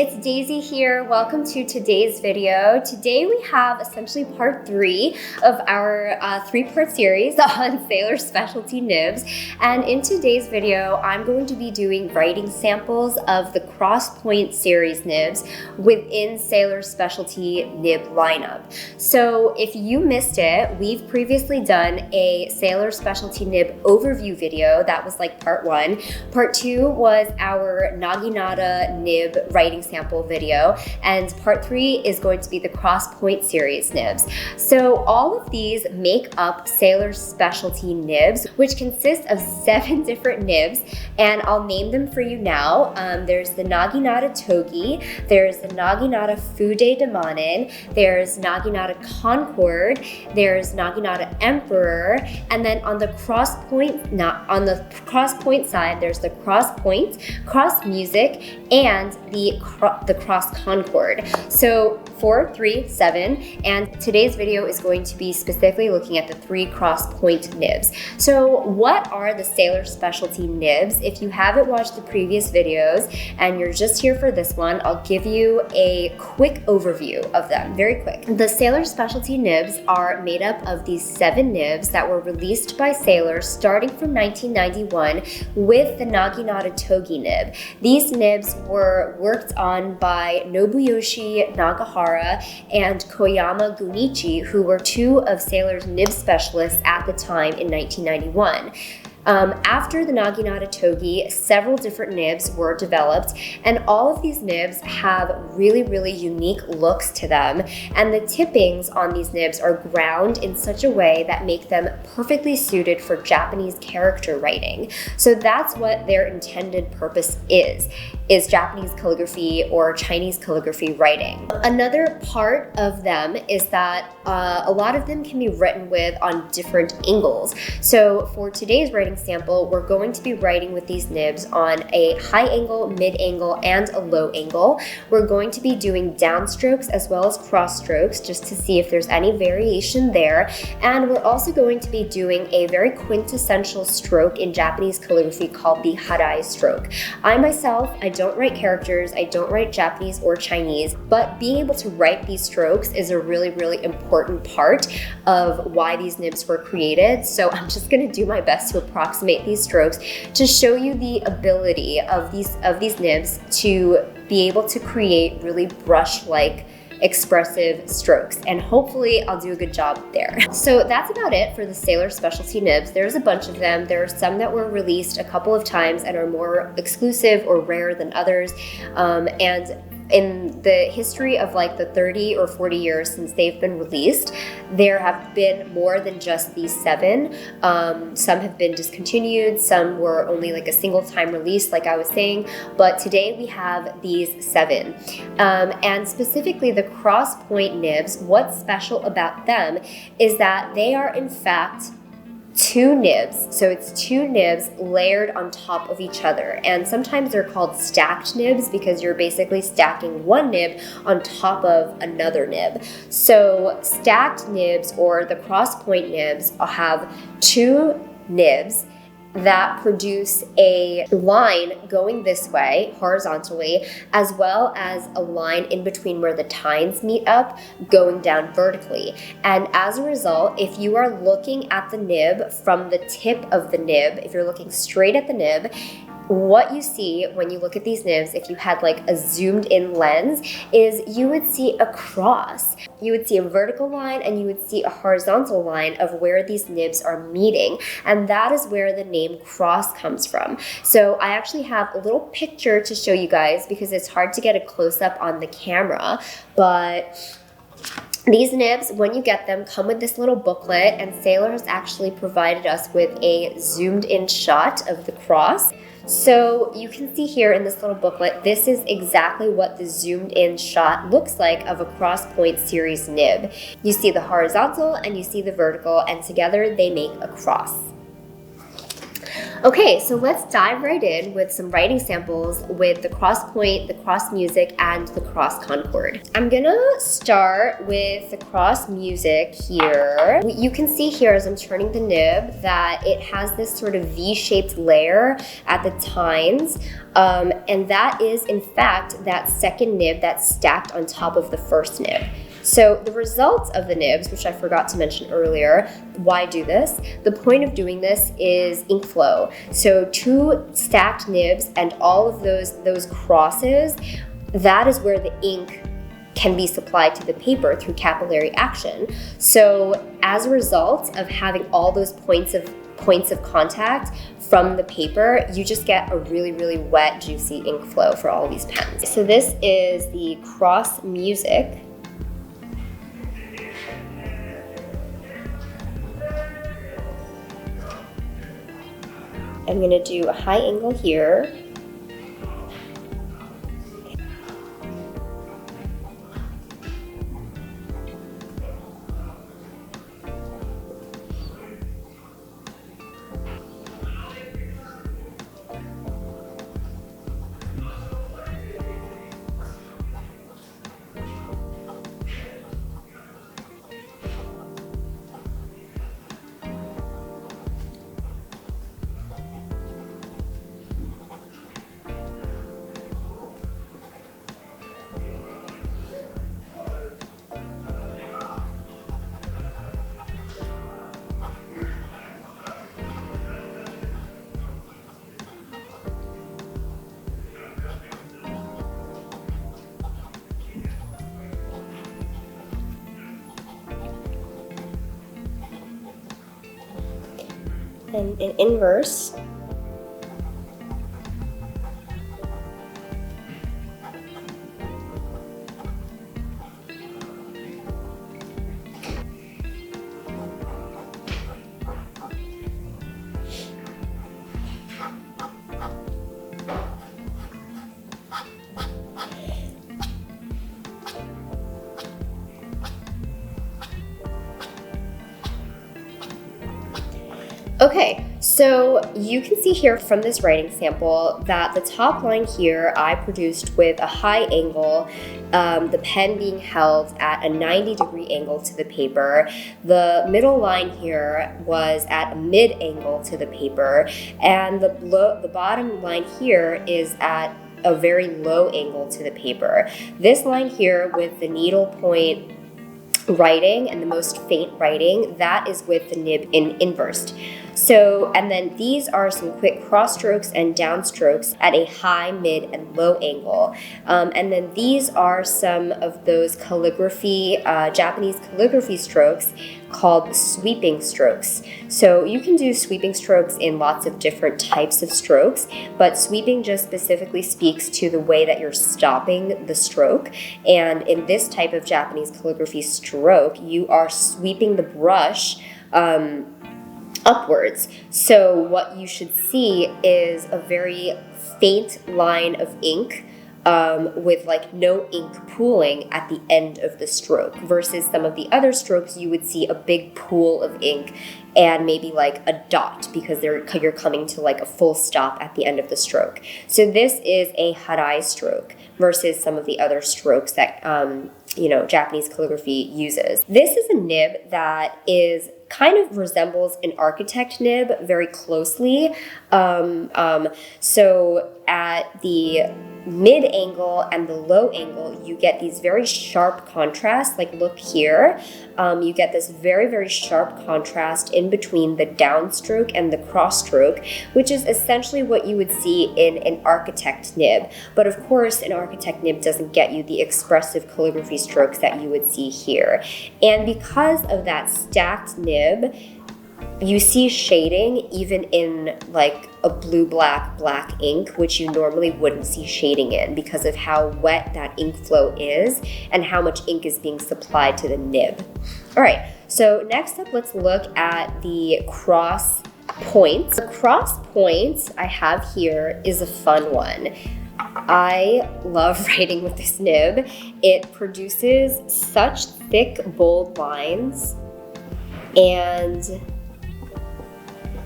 it's Daisy here. Welcome to today's video. Today we have essentially part 3 of our 3-part series on Sailor Specialty Nibs. And in today's video, I'm going to be doing writing samples of the Cross Point series nibs within Sailor Specialty Nib lineup. So if you missed it, we've previously done a Sailor Specialty Nib overview video. That was like part 1. Part 2 was our Naginata nib writing sample video, and part 3 is going to be the Cross Point series nibs. So all of these make up Sailor Specialty Nibs, which consist of 7 different nibs, and I'll name them for you now. There's the Naginata Togi, there's the Naginata Fude Demanen, there's Naginata Concord, there's Naginata Emperor, and then on the Cross Point side, there's the Cross Point, Cross Music, and the Cross Concord. So 4, 3, 7, and today's video is going to be specifically looking at the 3 Cross Point nibs. So what are the Sailor Specialty Nibs? If you haven't watched the previous videos and you're just here for this one, I'll give you a quick overview of them, very quick. The Sailor Specialty Nibs are made up of these 7 nibs that were released by Sailor starting from 1991 with the Naginata Togi nib. These nibs were worked on by Nobuyoshi Nagahara and Koyama Gunichi, who were 2 of Sailor's nib specialists at the time in 1991. After the Naginata Togi, several different nibs were developed, and all of these nibs have really unique looks to them, and the tippings on these nibs are ground in such a way that make them perfectly suited for Japanese character writing. So that's what their intended purpose is Japanese calligraphy or Chinese calligraphy writing. Another part of them is that a lot of them can be written with on different angles. So for today's writing sample, we're going to be writing with these nibs on a high angle, mid angle, and a low angle. We're going to be doing downstrokes as well as cross strokes just to see if there's any variation there. And we're also going to be doing a very quintessential stroke in Japanese calligraphy called the harai stroke. I myself, I don't write characters, I don't write Japanese or Chinese, but being able to write these strokes is a really important part of why these nibs were created. So I'm just going to do my best to approximate these strokes to show you the ability of these nibs to be able to create really brush-like expressive strokes, and hopefully I'll do a good job there. So that's about it for the Sailor Specialty Nibs. There's a bunch of them. There are some that were released a couple of times and are more exclusive or rare than others, and in the history of like the 30 or 40 years since they've been released, there have been more than just these 7. Some have been discontinued, some were only like a single time release, like I was saying, but today we have these 7. And specifically the Cross Point nibs, what's special about them is that they are in fact 2 nibs, so it's 2 nibs layered on top of each other, and sometimes they're called stacked nibs because you're basically stacking one nib on top of another nib. So stacked nibs, or the Cross Point nibs, have 2 nibs that produce a line going this way horizontally, as well as a line in between where the tines meet up going down vertically. And as a result, if you are looking at the nib from the tip of the nib, if you're looking straight at the nib, what you see when you look at these nibs, if you had like a zoomed in lens, is you would see a cross. You would see a vertical line and you would see a horizontal line of where these nibs are meeting. And that is where the name cross comes from. So I actually have a little picture to show you guys because it's hard to get a close-up on the camera, but these nibs, when you get them, come with this little booklet, and Sailor has actually provided us with a zoomed in shot of the cross. So you can see here in this little booklet, this is exactly what the zoomed in shot looks like of a Cross Point series nib. You see the horizontal and you see the vertical, and together they make a cross. Okay, so let's dive right in with some writing samples with the cross point, the cross music, and the cross concord. I'm gonna start with the cross music here. You can see here as I'm turning the nib that it has this sort of V-shaped layer at the tines, and that is in fact that second nib that's stacked on top of the first nib. So the results of the nibs, which I forgot to mention earlier, why do this? The point of doing this is ink flow. So two stacked nibs and all of those crosses, that is where the ink can be supplied to the paper through capillary action. So as a result of having all those points of contact from the paper, you just get a really, really wet, juicy ink flow for all of these pens. So this is the cross music. I'm going to do a high angle here. And in inverse. Okay, so you can see here from this writing sample that the top line here I produced with a high angle, the pen being held at a 90-degree angle to the paper. The middle line here was at a mid angle to the paper, and the bottom line here is at a very low angle to the paper. This line here with the needle point writing and the most faint writing, that is with the nib in inversed. So, and then these are some quick cross strokes and down strokes at a high, mid, and low angle. And then these are some of those calligraphy, Japanese calligraphy strokes called sweeping strokes. So you can do sweeping strokes in lots of different types of strokes, but sweeping just specifically speaks to the way that you're stopping the stroke. And in this type of Japanese calligraphy stroke, you are sweeping the brush upwards. So what you should see is a very faint line of ink with like no ink pooling at the end of the stroke, versus some of the other strokes you would see a big pool of ink and maybe like a dot because you're coming to like a full stop at the end of the stroke. So this is a harai stroke versus some of the other strokes that Japanese calligraphy uses. This is a nib that is kind of resembles an architect nib very closely. So at the mid angle and the low angle, you get these very sharp contrasts. Like look here, you get this very, very sharp contrast in between the downstroke and the cross stroke, which is essentially what you would see in an architect nib. But of course, an architect nib doesn't get you the expressive calligraphy strokes that you would see here. And because of that stacked nib, you see shading even in like a blue-black black ink, which you normally wouldn't see shading in because of how wet that ink flow is and how much ink is being supplied to the nib. All right, so next up, let's look at the cross points. The cross points I have here is a fun one. I love writing with this nib. It produces such thick, bold lines, and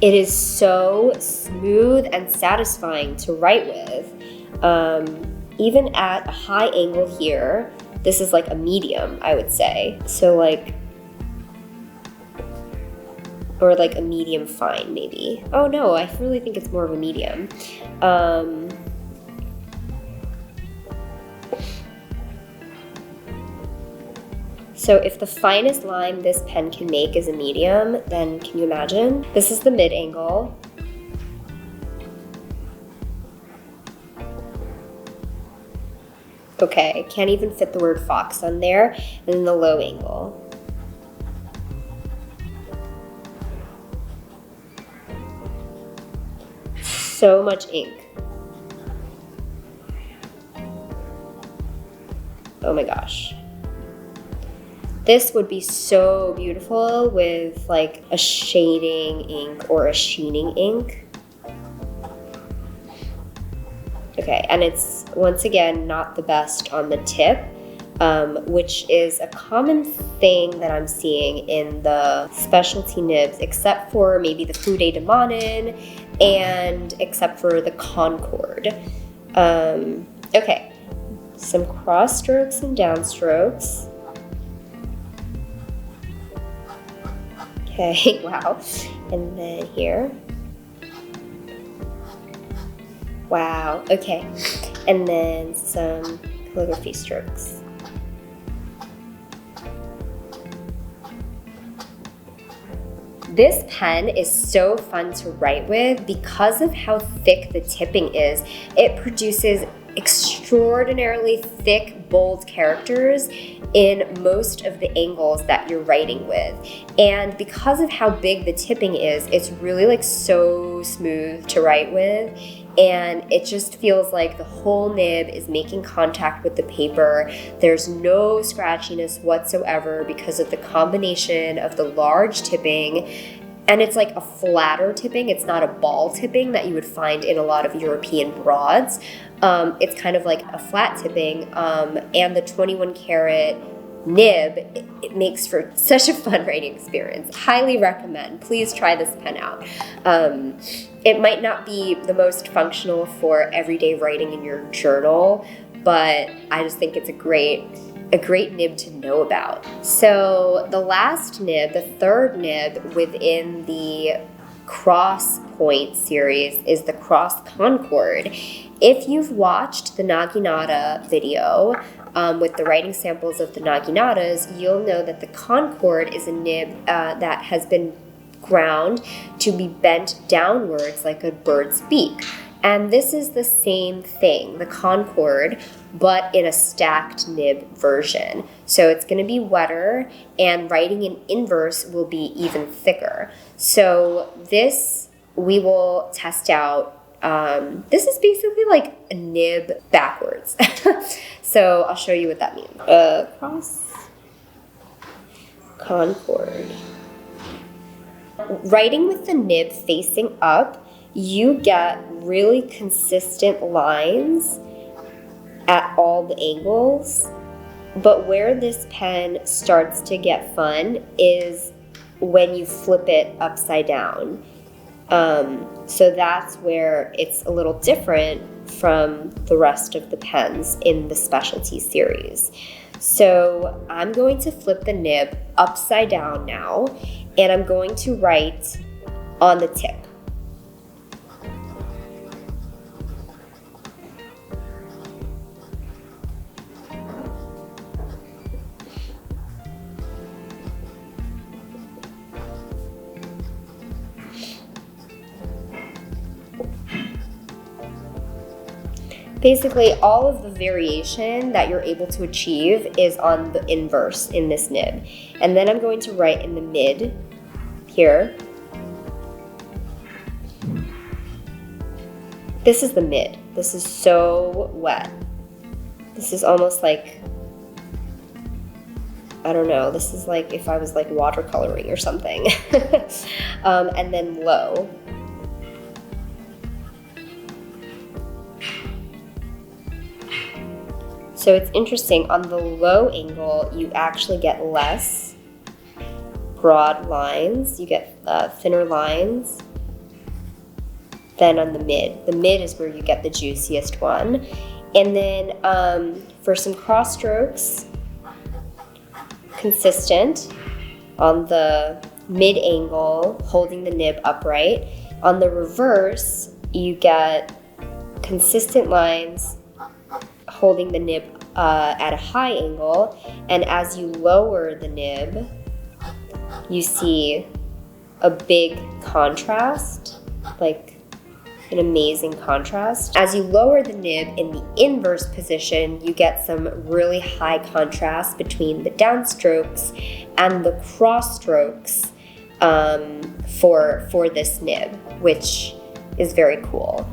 It is so smooth and satisfying to write with. Even at a high angle here, this is like a medium, I would say. So like, or like a medium fine maybe. Oh no, I really think it's more of a medium. So if the finest line this pen can make is a medium, then can you imagine? This is the mid angle. Okay, can't even fit the word fox on there. And then the low angle. So much ink. Oh my gosh. This would be so beautiful with like a shading ink or a sheening ink. Okay, and it's once again not the best on the tip, which is a common thing that I'm seeing in the specialty nibs, except for maybe the Fude de Manin and except for the Concord. Okay, some cross strokes and downstrokes. Okay, wow. And then here. Wow, okay. And then some calligraphy strokes. This pen is so fun to write with because of how thick the tipping is. It produces extraordinarily thick, bold characters in most of the angles that you're writing with. And because of how big the tipping is, it's really like so smooth to write with. And it just feels like the whole nib is making contact with the paper. There's no scratchiness whatsoever because of the combination of the large tipping. And it's like a flatter tipping. It's not a ball tipping that you would find in a lot of European broads. It's kind of like a flat tipping. And the 21 karat nib, it makes for such a fun writing experience. Highly recommend. Please try this pen out. It might not be the most functional for everyday writing in your journal, but I just think it's a great nib to know about. So the last nib, the third nib within the Cross Point series is the Cross Concord. If you've watched the Naginata video with the writing samples of the Naginatas, you'll know that the Concord is a nib that has been ground to be bent downwards like a bird's beak. And this is the same thing, the Concord, but in a stacked nib version. So it's going to be wetter, and writing in inverse will be even thicker. So this we will test out. This is basically like a nib backwards. So I'll show you what that means. Cross Concord. Writing with the nib facing up, you get really consistent lines at all the angles, but where this pen starts to get fun is when you flip it upside down. So that's where it's a little different from the rest of the pens in the specialty series. So I'm going to flip the nib upside down now, and I'm going to write on the tip. Basically, all of the variation that you're able to achieve is on the inverse in this nib. And then I'm going to write in the mid here. This is the mid. This is so wet. This is almost like, I don't know, this is like if I was like watercoloring or something. And then low. So it's interesting, on the low angle, you actually get less broad lines, you get thinner lines. than on the mid. The mid is where you get the juiciest one. And then for some cross strokes, consistent on the mid angle, holding the nib upright. On the reverse, you get consistent lines holding the nib at a high angle, and as you lower the nib, you see a big contrast, like an amazing contrast. As you lower the nib in the inverse position, you get some really high contrast between the downstrokes and the cross strokes for this nib, which is very cool.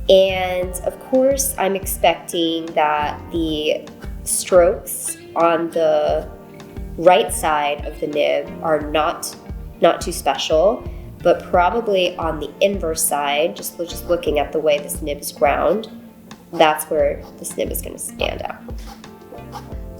And of course, I'm expecting that the strokes on the right side of the nib are not too special, but probably on the inverse side, just looking at the way this nib is ground, that's where this nib is going to stand out.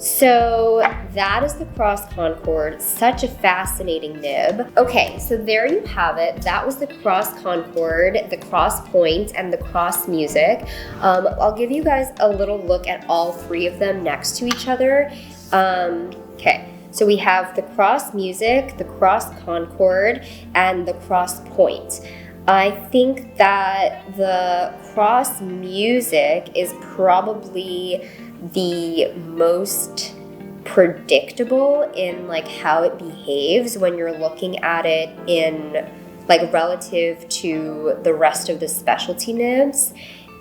So that is the Cross Concord, such a fascinating nib. Okay, so there you have it. That was the Cross Concord, the Cross Point, and the Cross Music. I'll give you guys a little look at all three of them next to each other. Okay. So we have the Cross Music, the Cross Concord, and the Cross Point. I think that the Cross Music is probably the most predictable in like how it behaves when you're looking at it in like relative to the rest of the specialty nibs.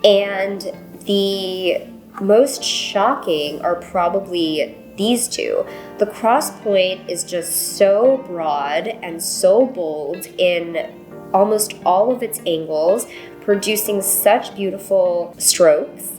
And the most shocking are probably these two. The Cross Point is just so broad and so bold in almost all of its angles, producing such beautiful strokes.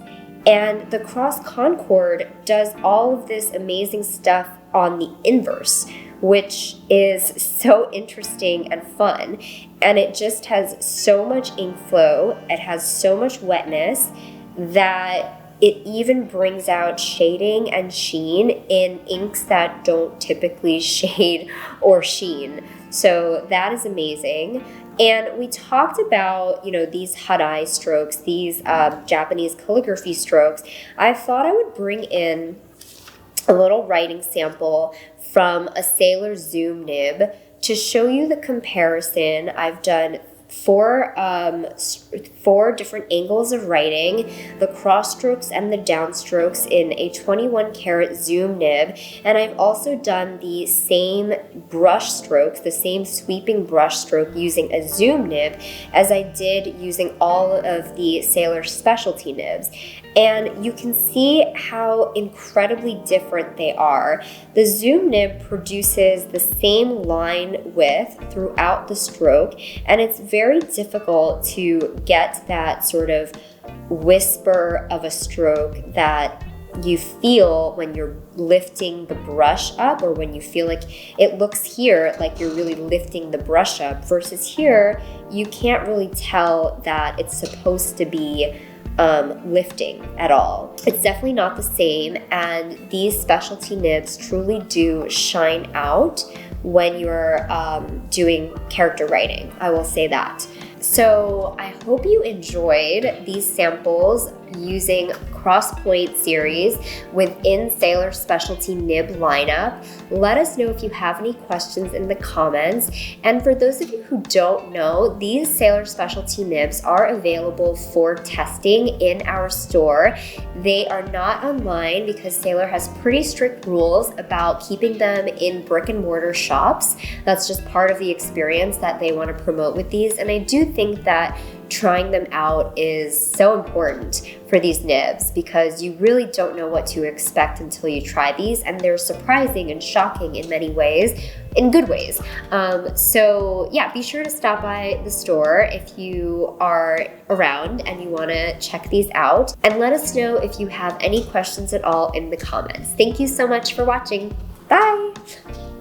And the Cross Concord does all of this amazing stuff on the inverse, which is so interesting and fun. And it just has so much ink flow, it has so much wetness that it even brings out shading and sheen in inks that don't typically shade or sheen. So that is amazing. And we talked about, these Hadai strokes, these Japanese calligraphy strokes. I thought I would bring in a little writing sample from a Sailor Zoom nib to show you the comparison. I've done four different angles of writing, the cross strokes and the downstrokes in a 21 karat zoom nib, and I've also done the same brush strokes, the same sweeping brush stroke using a zoom nib as I did using all of the Sailor Specialty nibs. And you can see how incredibly different they are. The zoom nib produces the same line width throughout the stroke, and it's very difficult to get that sort of whisper of a stroke that you feel when you're lifting the brush up, or when you feel like it looks here like you're really lifting the brush up, versus here you can't really tell that it's supposed to be lifting at all. It's definitely not the same, and these specialty nibs truly do shine out when you're doing character writing. I will say that. So I hope you enjoyed these samples using Cross Point series within Sailor Specialty Nib lineup. Let us know if you have any questions in the comments. And for those of you who don't know, these Sailor Specialty Nibs are available for testing in our store. They are not online because Sailor has pretty strict rules about keeping them in brick and mortar shops. That's just part of the experience that they want to promote with these. And I do think that trying them out is so important for these nibs because you really don't know what to expect until you try these, and they're surprising and shocking in many ways, in good ways. So yeah, be sure to stop by the store if you are around and you want to check these out, and let us know if you have any questions at all in the comments. Thank you so much for watching.